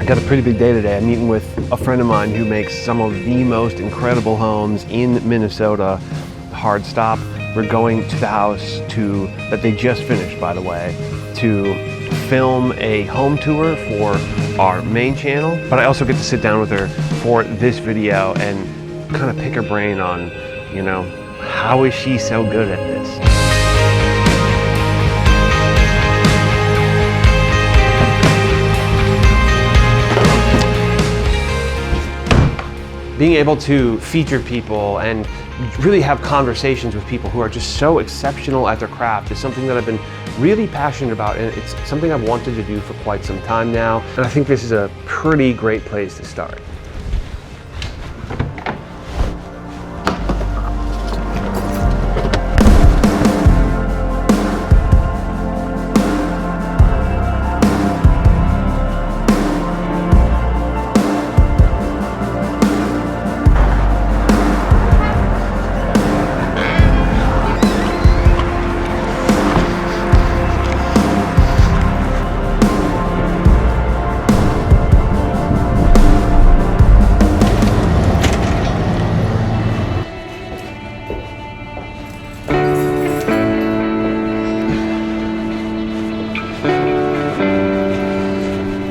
I got a pretty big day today. I'm meeting with a friend of mine who makes some of the most incredible homes in Minnesota. Hard stop. We're going to the house that they just finished, by the way, to film a home tour for our main channel. But I also get to sit down with her for this video and kind of pick her brain on, you know, how is she so good at this? Being able to feature people and really have conversations with people who are just so exceptional at their craft is something that I've been really passionate about, and it's something I've wanted to do for quite some time now. And I think this is a pretty great place to start.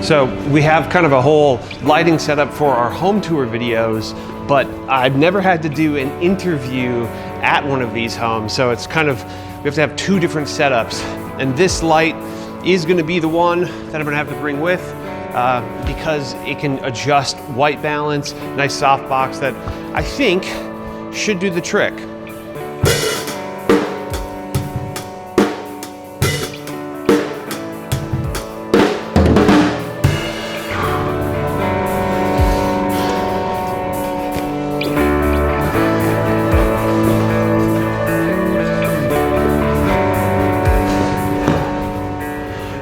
So we have kind of a whole lighting setup for our home tour videos, but I've never had to do an interview at one of these homes. So it's kind of, we have to have two different setups. And this light is gonna be the one that I'm gonna have to bring with because it can adjust white balance, nice softbox that I think should do the trick.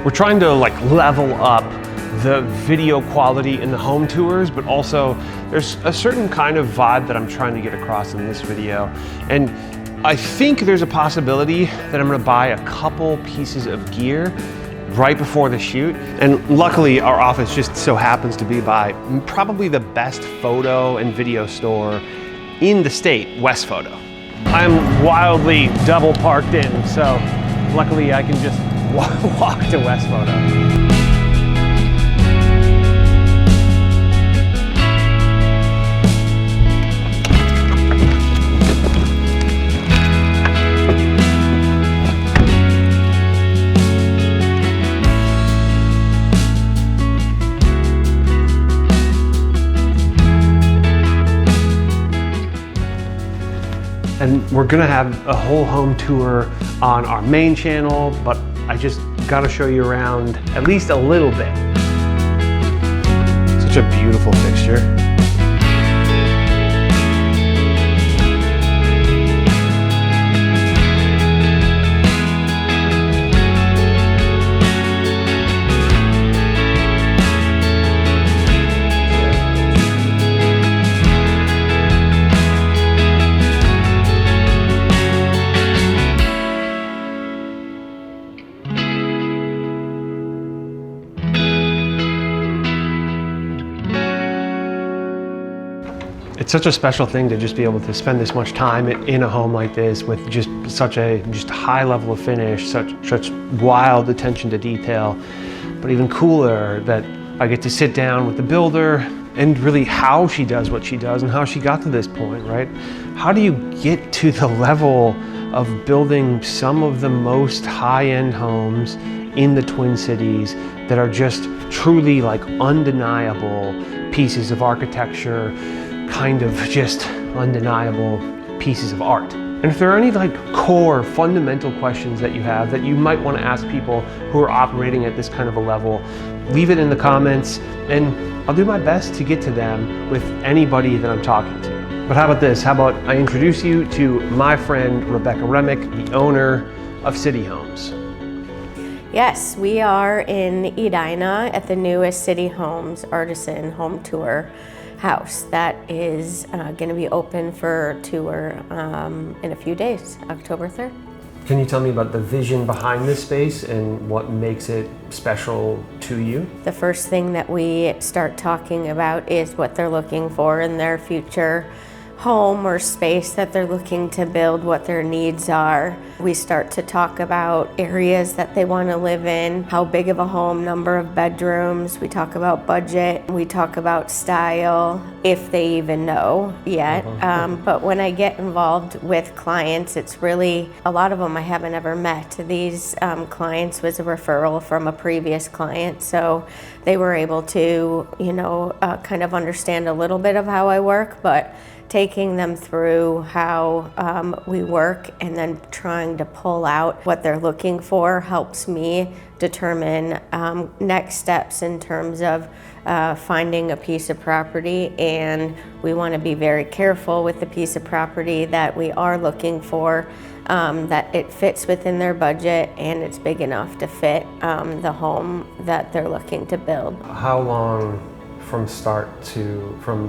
We're trying to level up the video quality in the home tours, but also there's a certain kind of vibe that I'm trying to get across in this video. And I think there's a possibility that I'm gonna buy a couple pieces of gear right before the shoot. And luckily our office just so happens to be by probably the best photo and video store in the state, West Photo. I'm wildly double parked in, so luckily I can just walk to West Photo. And we're gonna have a whole home tour on our main channel, but I just gotta show you around at least a little bit. Such a beautiful fixture. It's such a special thing to just be able to spend this much time in a home like this with just such a high level of finish, such wild attention to detail. But even cooler that I get to sit down with the builder and really how she does what she does and how she got to this point, right? How do you get to the level of building some of the most high-end homes in the Twin Cities that are just truly undeniable pieces of architecture, kind of just undeniable pieces of art? And if there are any core fundamental questions that you have that you might want to ask people who are operating at this kind of a level, leave it in the comments and I'll do my best to get to them with anybody that I'm talking to. But how about this? How about I introduce you to my friend Rebecca Remick, the owner of City Homes. Yes, we are in Edina at the newest City Homes Artisan Home Tour house that is going to be open for tour in a few days, October 3rd. Can you tell me about the vision behind this space and what makes it special to you? The first thing that we start talking about is what they're looking for in their future home or space that they're looking to build, what their needs are. We start to talk about areas that they want to live in, how big of a home, number of bedrooms. We talk about budget. We talk about style, if they even know yet. But when I get involved with clients, it's really, a lot of them I haven't ever met. These clients was a referral from a previous client, so they were able to, kind of understand a little bit of how I work, but taking them through how we work and then trying to pull out what they're looking for helps me determine next steps in terms of finding a piece of property. And we want to be very careful with the piece of property that we are looking for, that it fits within their budget and it's big enough to fit the home that they're looking to build. How long from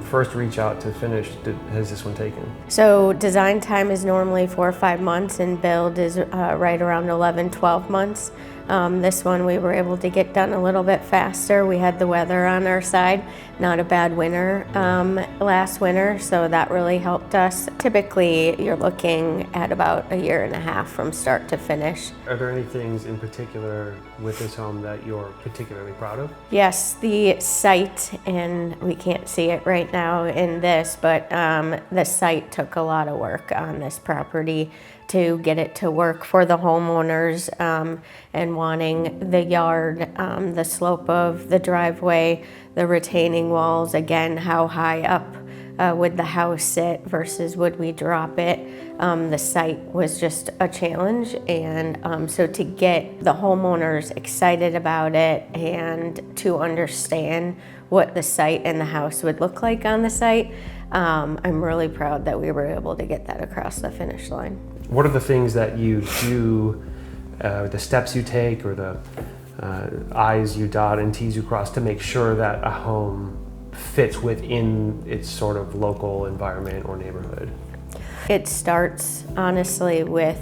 first reach out to finish has this one taken? So design time is normally 4 or 5 months and build is right around 11, 12 months. This one we were able to get done a little bit faster. We had the weather on our side, not a bad winter last winter, so that really helped us. Typically you're looking at about 1.5 years from start to finish. Are there any things in particular with this home that you're particularly proud of? Yes, the site, and we can't see it right now in this, but the site took a lot of work on this property to get it to work for the homeowners, and wanting the yard, the slope of the driveway, the retaining walls, again, how high up would the house sit versus would we drop it. The site was just a challenge, and so to get the homeowners excited about it and to understand what the site and the house would look like on the site, I'm really proud that we were able to get that across the finish line. What are the things that you do, the steps you take, or the I's you dot and T's you cross to make sure that a home fits within its sort of local environment or neighborhood? It starts honestly with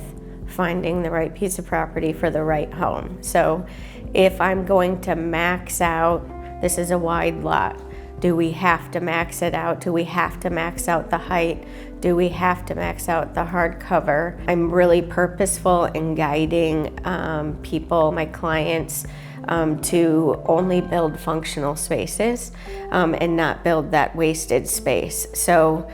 finding the right piece of property for the right home. So if I'm going to max out, this is a wide lot, do we have to max it out? Do we have to max out the height? Do we have to max out the hardcover? I'm really purposeful in guiding people, my clients, to only build functional spaces and not build that wasted space. So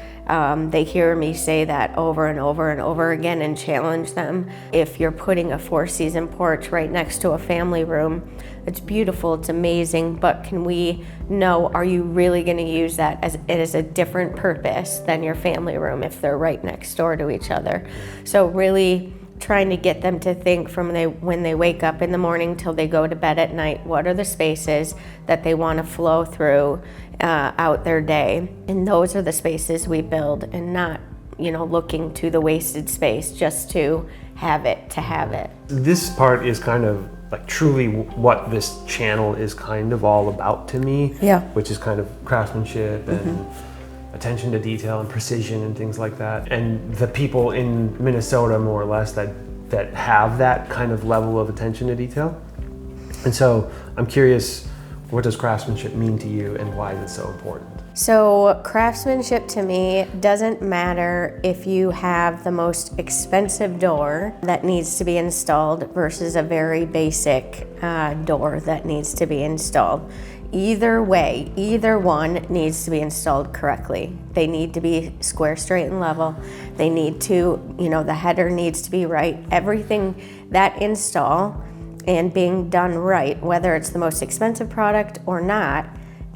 they hear me say that over and over and over again and challenge them. If you're putting a 4-season porch right next to a family room, it's beautiful, it's amazing, but can we know, are you really going to use that as a different purpose than your family room if they're right next door to each other? So really trying to get them to think from when they wake up in the morning till they go to bed at night, what are the spaces that they want to flow through out their day? And those are the spaces we build, and not, looking to the wasted space just to have it. This part is kind of like truly what this channel is kind of all about to me. Yeah. Which is kind of craftsmanship and attention to detail and precision and things like that. And the people in Minnesota, more or less, that have that kind of level of attention to detail. And so I'm curious, what does craftsmanship mean to you and why is it so important? So craftsmanship to me doesn't matter if you have the most expensive door that needs to be installed versus a very basic door that needs to be installed. Either way, either one needs to be installed correctly. They need to be square, straight, and level. They need to, the header needs to be right. Everything, that install and being done right, whether it's the most expensive product or not,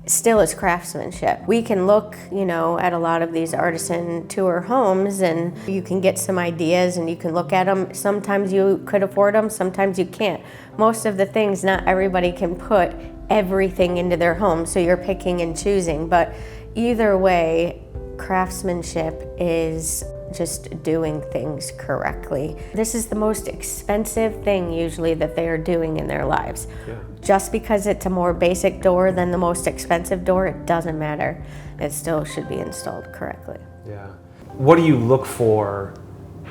still is craftsmanship. We can look, at a lot of these Artisan Tour homes, and you can get some ideas and you can look at them. Sometimes you could afford them, sometimes you can't. Most of the things, not everybody can put everything into their home, so you're picking and choosing. But either way, craftsmanship is just doing things correctly. This is the most expensive thing usually that they are doing in their lives. Yeah. Just because it's a more basic door than the most expensive door, it doesn't matter. It still should be installed correctly. Yeah. What do you look for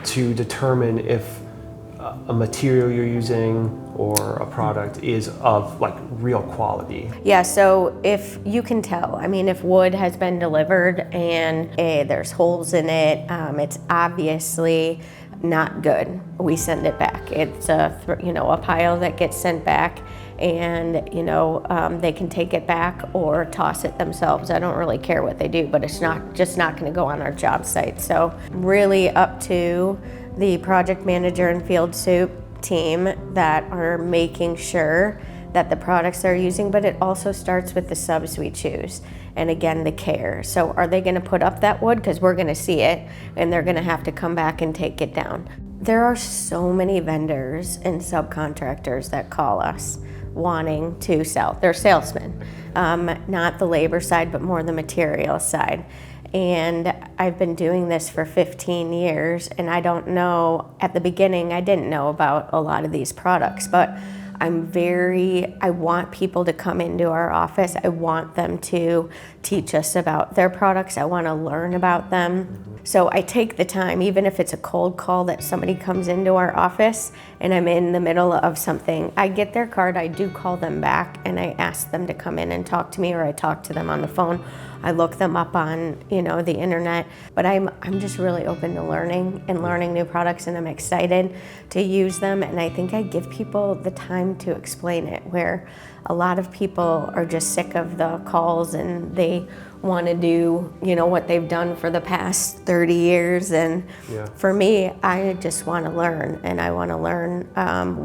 to determine if a material you're using or a product is of like real quality? Yeah, so if you can tell, I mean, if wood has been delivered and there's holes in it, it's obviously not good. We send it back. It's a pile that gets sent back, and they can take it back or toss it themselves. I don't really care what they do, but it's not going to go on our job site. So really up to the project manager and field soup team that are making sure that the products they're using, but it also starts with the subs we choose. And again, the care. So are they gonna put up that wood? Because we're gonna see it, and they're gonna have to come back and take it down. There are so many vendors and subcontractors that call us wanting to sell. They're salesmen, not the labor side, but more the material side. And I've been doing this for 15 years, and I don't know, at the beginning, I didn't know about a lot of these products, but I want people to come into our office. I want them to teach us about their products. I want to learn about them. So I take the time, even if it's a cold call that somebody comes into our office and I'm in the middle of something, I get their card, I do call them back, and I ask them to come in and talk to me, or I talk to them on the phone. I look them up on, the internet, but I'm just really open to learning new products, and I'm excited to use them. And I think I give people the time to explain it, where a lot of people are just sick of the calls and they want to do, what they've done for the past 30 years. And for me, I just want to learn, and I want to learn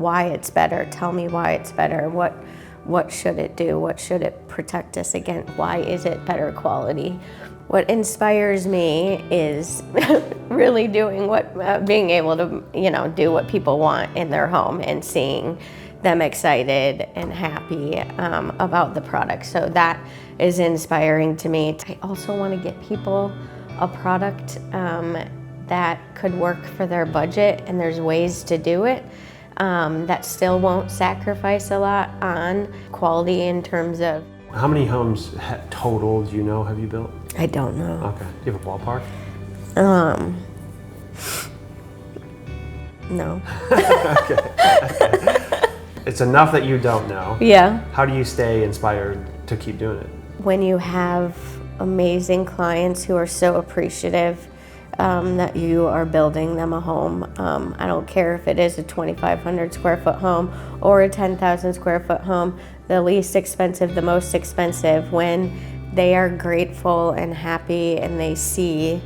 why it's better. Tell me why it's better. What should it do? What should it protect us against? Why is it better quality? What inspires me is really doing being able to, do what people want in their home, and seeing them excited and happy about the product. So that is inspiring to me. I also want to get people a product that could work for their budget, and there's ways to do it. That still won't sacrifice a lot on quality in terms of... How many homes total do you know have you built? I don't know. Okay. Do you have a ballpark? No. Okay. It's enough that you don't know. Yeah. How do you stay inspired to keep doing it? When you have amazing clients who are so appreciative that you are building them a home. I don't care if it is a 2,500 square foot home or a 10,000 square foot home, the least expensive, the most expensive, when they are grateful and happy and they see,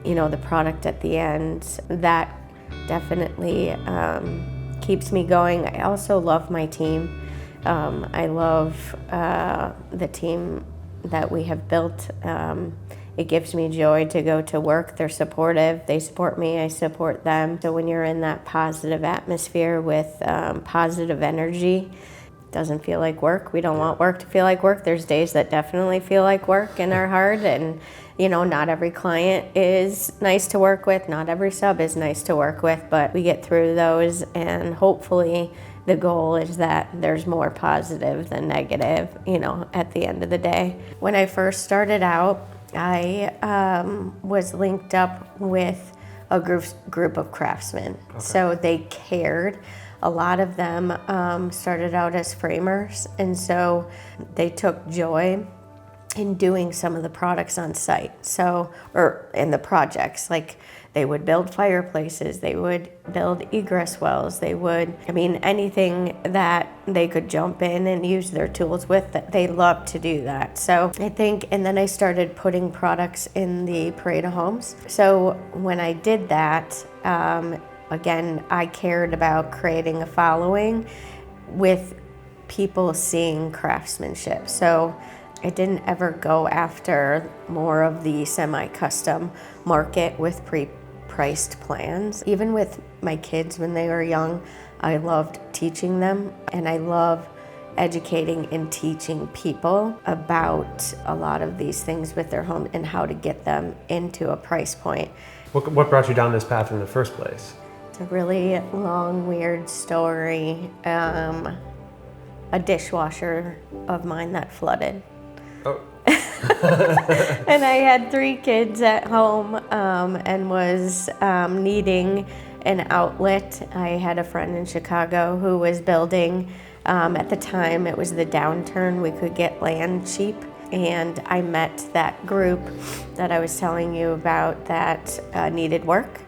the product at the end, that definitely keeps me going. I also love my team. I love the team that we have built. It gives me joy to go to work. They're supportive. They support me. I support them. So when you're in that positive atmosphere with positive energy, it doesn't feel like work. We don't want work to feel like work. There's days that definitely feel like work and are hard. And not every client is nice to work with. Not every sub is nice to work with. But we get through those, and hopefully the goal is that there's more positive than negative, at the end of the day. When I first started out, I was linked up with a group of craftsmen. Okay. So they cared. A lot of them started out as framers, and so they took joy in doing some of the products on site. Or in the projects, like they would build fireplaces, they would build egress wells, anything that they could jump in and use their tools with, that they loved to do that. So I think, and then I started putting products in the parade of homes. So when I did that, again, I cared about creating a following with people seeing craftsmanship. So I didn't ever go after more of the semi-custom market with pre-priced plans. Even with my kids when they were young, I loved teaching them, and I love educating and teaching people about a lot of these things with their home and how to get them into a price point. What brought you down this path in the first place? It's a really long, weird story. A dishwasher of mine that flooded. Oh. And I had 3 kids at home and was needing an outlet. I had a friend in Chicago who was building. At the time, it was the downturn. We could get land cheap. And I met that group that I was telling you about that needed work.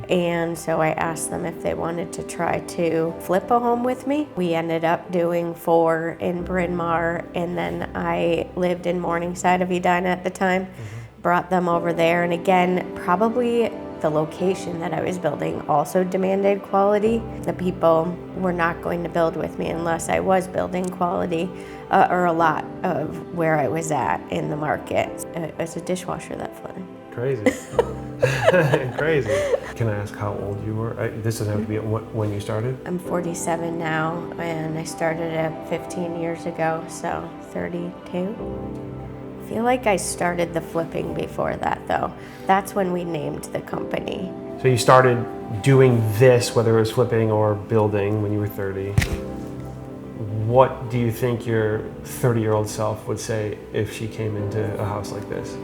And so I asked them if they wanted to try to flip a home with me. We ended up doing 4 in Bryn Mawr, and then I lived in Morningside of Edina at the time. Brought them over there, and again, probably the location that I was building also demanded quality. The people were not going to build with me unless I was building quality, or a lot of where I was at in the market. It was a dishwasher that flooded. Crazy. Crazy. Can I ask how old you were? This doesn't have to be when you started. I'm 47 now, and I started it 15 years ago, so 32. I feel like I started the flipping before that, though. That's when we named the company. So you started doing this, whether it was flipping or building, when you were 30. What do you think your 30-year-old self would say if she came into a house like this?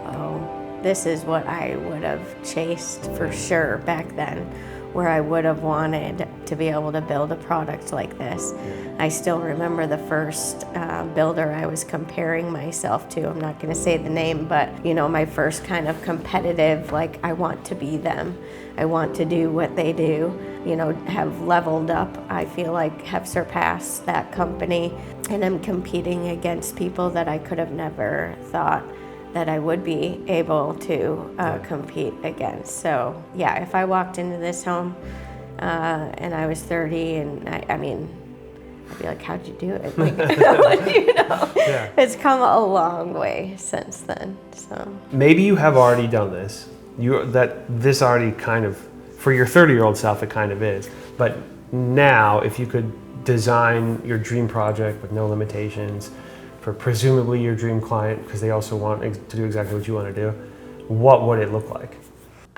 Oh, this is what I would have chased for sure back then, where I would have wanted to be able to build a product like this. I still remember the first builder I was comparing myself to. I'm not going to say the name, but you know, my first kind of competitive, like, I want to be them. I want to do what they do. You know, have leveled up. I feel like have surpassed that company, and I'm competing against people that I could have never thought that I would be able to compete against. So yeah, if I walked into this home and I was 30, and I mean, I'd be like, how'd you do it? Like, you know, It's come a long way since then. So maybe you have already done this. This already kind of, for your 30-year-old self, it kind of is. But now, if you could design your dream project with no limitations, for presumably your dream client, because they also want to do exactly what you want to do, what would it look like?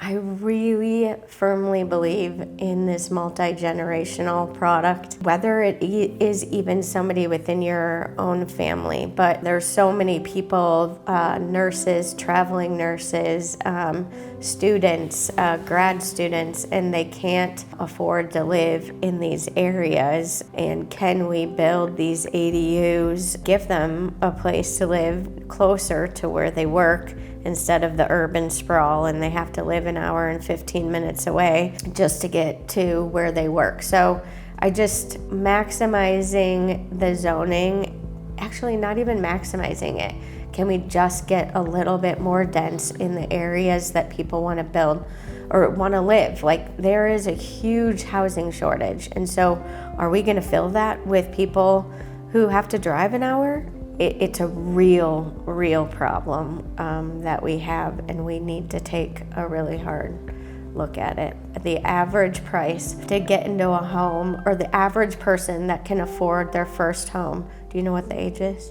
I really firmly believe in this multi-generational product, whether it is even somebody within your own family. But there's so many people, nurses, traveling nurses, students, grad students, and they can't afford to live in these areas. And can we build these ADUs, give them a place to live closer to where they work, instead of the urban sprawl, and they have to live an hour and 15 minutes away just to get to where they work. So I just maximizing the zoning, actually not even maximizing it. Can we just get a little bit more dense in the areas that people want to build or want to live? Like, there is a huge housing shortage. And so are we going to fill that with people who have to drive an hour? It's a real problem that we have, and we need to take a really hard look at it. The average price to get into a home, or the average person that can afford their first home, do you know what the age is?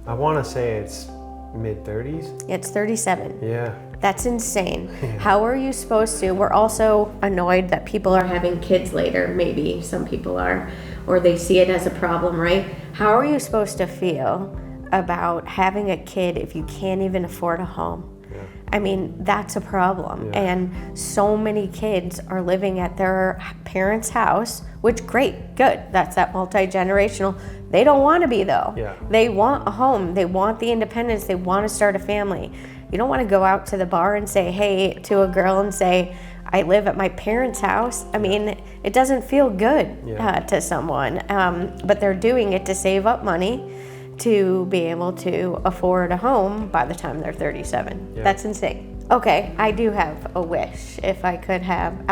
I want to say it's mid-30s. It's 37. Yeah. That's insane. How are you supposed to? We're also annoyed that people are having kids later. Maybe some people are, or they see it as a problem, right? How are you supposed to feel about having a kid if you can't even afford a home? Yeah. I mean, that's a problem. Yeah. And so many kids are living at their parents' house, which great, good. That's that multi-generational. They don't want to be though. Yeah. They want a home. They want the independence. They want to start a family. You don't want to go out to the bar and say, hey, to a girl and say, I live at my parents' house. I mean, it doesn't feel good to someone, but they're doing it to save up money to be able to afford a home by the time they're 37. Yeah. That's insane. Okay, I do have a wish. If I could have,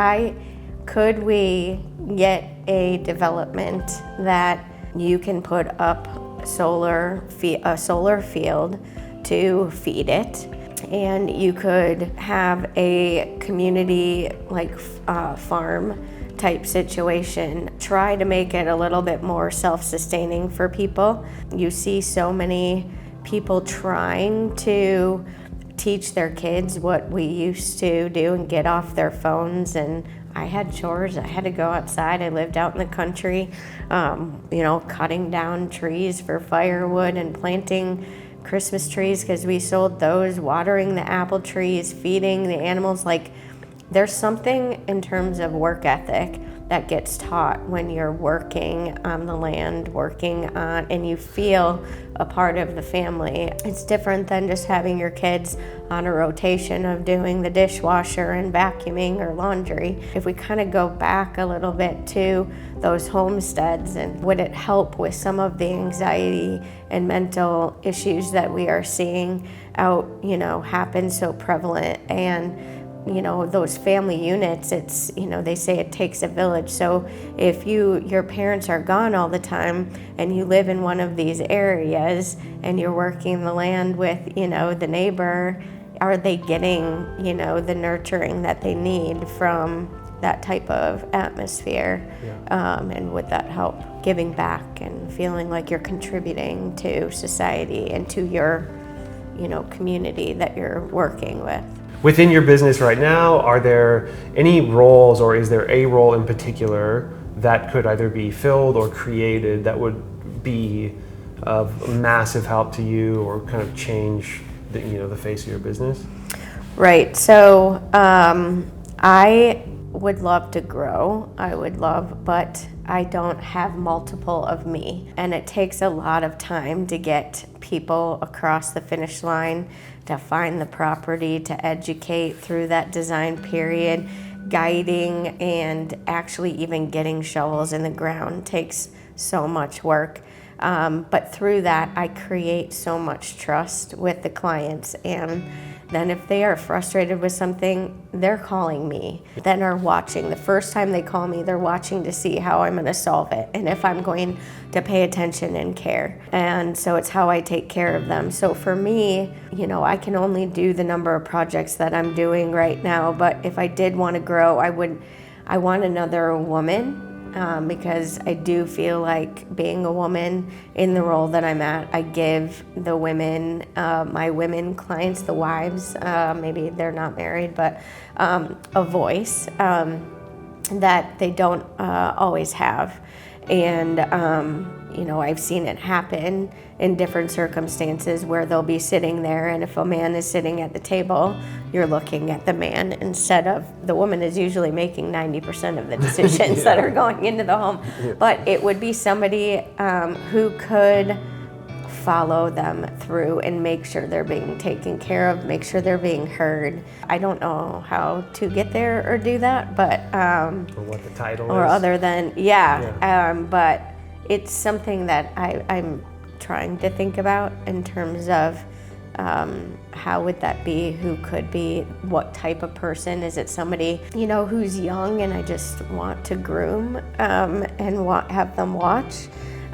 could we get a development that you can put up a solar field to feed it? And you could have a community like farm type situation. Try to make it a little bit more self-sustaining for people. You see so many people trying to teach their kids what we used to do and get off their phones. And I had chores. I had to go outside. I lived out in the country, cutting down trees for firewood and planting Christmas trees because we sold those, watering the apple trees, feeding the animals. Like, there's something in terms of work ethic that gets taught when you're working on the land, and you feel a part of the family. It's different than just having your kids on a rotation of doing the dishwasher and vacuuming or laundry. If we kind of go back a little bit to those homesteads, and would it help with some of the anxiety and mental issues that we are seeing out, happen so prevalent? And those family units, it's, they say it takes a village. So if your parents are gone all the time and you live in one of these areas and you're working the land with, the neighbor, are they getting, the nurturing that they need from that type of atmosphere? Yeah. And would that help giving back and feeling like you're contributing to society and to your, community that you're working with? Within your business right now, are there any roles, or is there a role in particular that could either be filled or created that would be of massive help to you or kind of change the face of your business? Right. So I would love to grow. But I don't have multiple of me. And it takes a lot of time to get people across the finish line, to find the property, to educate through that design period. Guiding and actually even getting shovels in the ground takes so much work. But through that, I create so much trust with the clients. And then if they are frustrated with something, they're calling me, then are watching. The first time they call me, they're watching to see how I'm gonna solve it and if I'm going to pay attention and care. And so it's how I take care of them. So for me, I can only do the number of projects that I'm doing right now, but if I did want to grow, I want another woman. Because I do feel like being a woman in the role that I'm at, I give the women, my women clients, the wives, maybe they're not married, but a voice that they don't always have. And I've seen it happen in different circumstances where they'll be sitting there, and if a man is sitting at the table, you're looking at the man instead of the woman is usually making 90% of the decisions that are going into the home. Yeah. But it would be somebody who could follow them through and make sure they're being taken care of, make sure they're being heard. I don't know how to get there or do that, but or what the title or is. Other than but it's something that I'm trying to think about in terms of how would that be, who could be, what type of person. Is it somebody who's young and I just want to groom and have them watch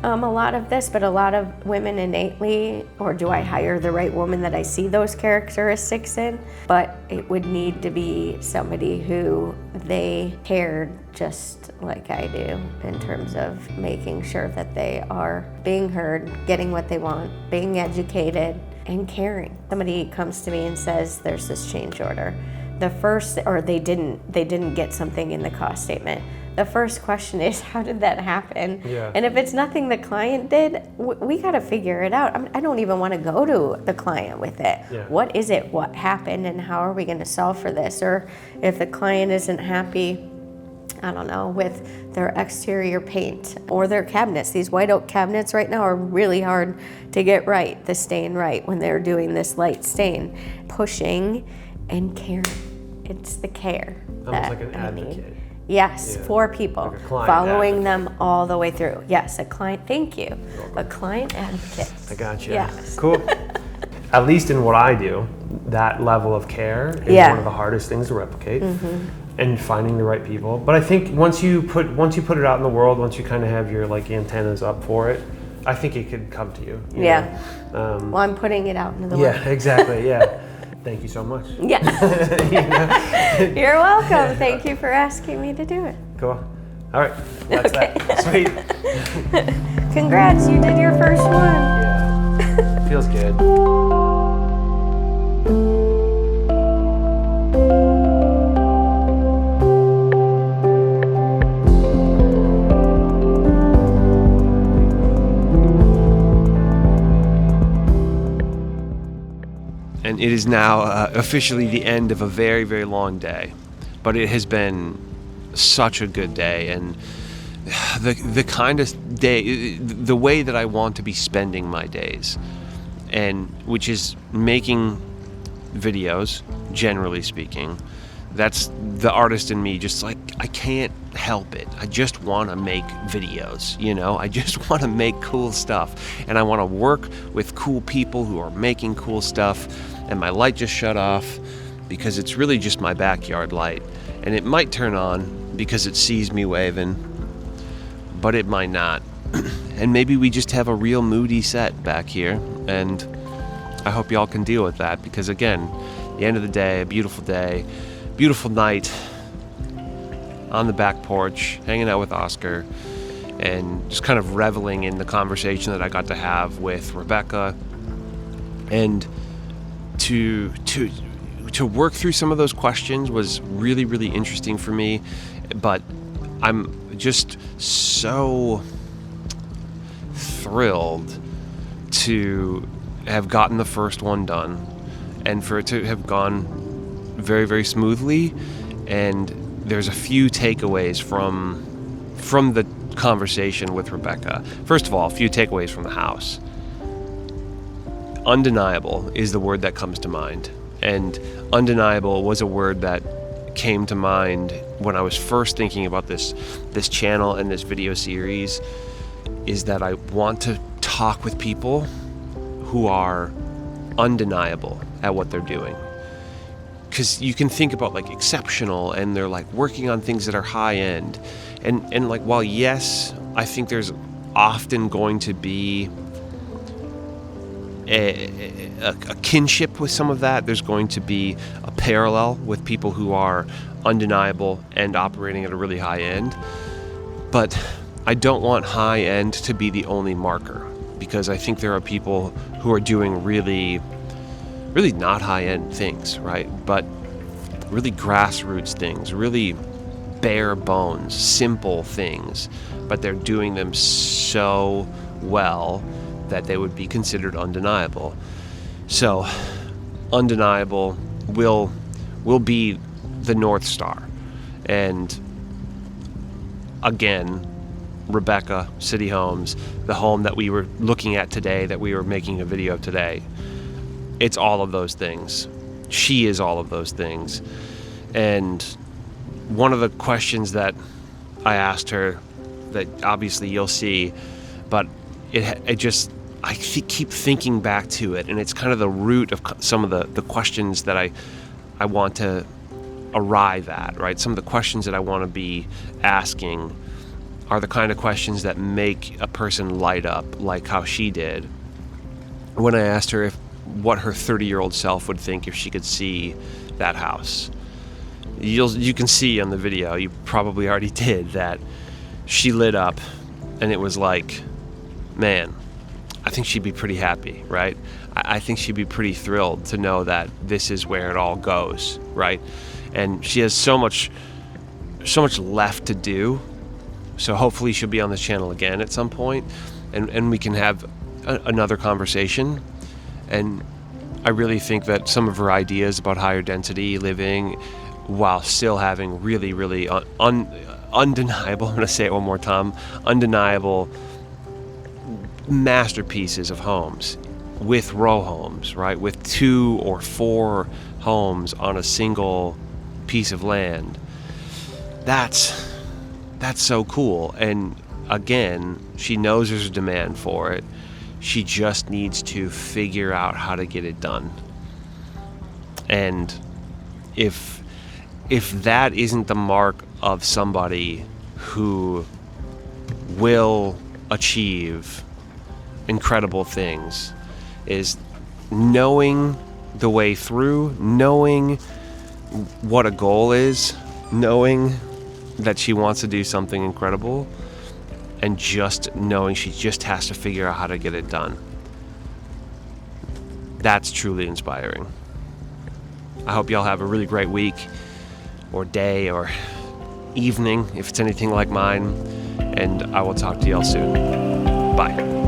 a lot of this, but a lot of women innately, or do I hire the right woman that I see those characteristics in? But it would need to be somebody who they cared just like I do in terms of making sure that they are being heard, getting what they want, being educated, and caring. Somebody comes to me and says there's this change order. They didn't get something in the cost statement. The first question is, how did that happen? Yeah. And if it's nothing the client did, we got to figure it out. I don't even want to go to the client with it. Yeah. What is it? What happened? And how are we going to solve for this? Or if the client isn't happy, I don't know, with their exterior paint or their cabinets. These white oak cabinets right now are really hard to get right, the stain right, when they're doing this light stain. Pushing and caring. It's the care Almost that like an I advocate. need. Yes, Yeah. for people, Like a client following advocate. them all the way through. Yes, a client, thank you. A client advocate. I got you. Yes. Cool. At least in what I do, that level of care is one of the hardest things to replicate. Mm-hmm. And finding the right people. But I think once you put it out in the world, once you kind of have your antennas up for it, I think it could come to you. You know? Well, I'm putting it out into the world. Yeah, exactly. Yeah. Thank you so much. Yeah. You're welcome. Thank you for asking me to do it. Cool. All right. That's that. Sweet. Congrats, you did your first one. Yeah. Feels good. And it is now officially the end of a very, very long day. but it has been such a good day, and the kind of day, the way that I want to be spending my days, and which is making videos, generally speaking. That's the artist in me, just like, I can't help it. I just want to make videos, you know? I just want to make cool stuff, and I want to work with cool people who are making cool stuff. And my light just shut off because it's really just my backyard light, and it might turn on because it sees me waving, but it might not. And maybe we just have a real moody set back here, and I hope y'all can deal with that, because again, at the end of the day, a beautiful day, beautiful night on the back porch, hanging out with Oscar, and just kind of reveling in the conversation that I got to have with Rebecca, and to work through some of those questions was really, really interesting for me. But I'm just so thrilled to have gotten the first one done, and for it to have gone very, very smoothly. And there's a few takeaways from the conversation with Rebecca. First of all, a few takeaways from the house. Undeniable is the word that comes to mind. And undeniable was a word that came to mind when I was first thinking about this channel and this video series, is that I want to talk with people who are undeniable at what they're doing. Because you can think about like exceptional, and they're like working on things that are high end, and like, while yes, I think there's often going to be a kinship with some of that. There's going to be a parallel with people who are undeniable and operating at a really high end. But I don't want high end to be the only marker, because I think there are people who are doing really, really not high end things, right? But really grassroots things, really bare bones, simple things, but they're doing them so well that they would be considered undeniable. So undeniable will be the North Star. And again, Rebecca City Homes, the home that we were looking at today, that we were making a video of today, it's all of those things. She is all of those things. And one of the questions that I asked her, that obviously you'll see, but I keep thinking back to it, and it's kind of the root of some of the questions that I want to arrive at, right? Some of the questions that I want to be asking are the kind of questions that make a person light up, like how she did when I asked her what her 30-year-old self would think if she could see that house. You can see on the video, you probably already did, that she lit up, and it was like, man, I think she'd be pretty happy, right? I think she'd be pretty thrilled to know that this is where it all goes, right? And she has so much left to do. So hopefully she'll be on this channel again at some point, and we can have another conversation. And I really think that some of her ideas about higher density living, while still having really, really undeniable, I'm going to say it one more time, undeniable masterpieces of homes, with row homes, right? With 2 or 4 homes on a single piece of land. That's so cool. And again, she knows there's a demand for it. She just needs to figure out how to get it done. And if that isn't the mark of somebody who will achieve incredible things, is knowing the way through, knowing what a goal is, knowing that she wants to do something incredible, and just knowing she just has to figure out how to get it done. That's truly inspiring. I hope y'all have a really great week, or day, or evening, if it's anything like mine, and I will talk to y'all soon. Bye.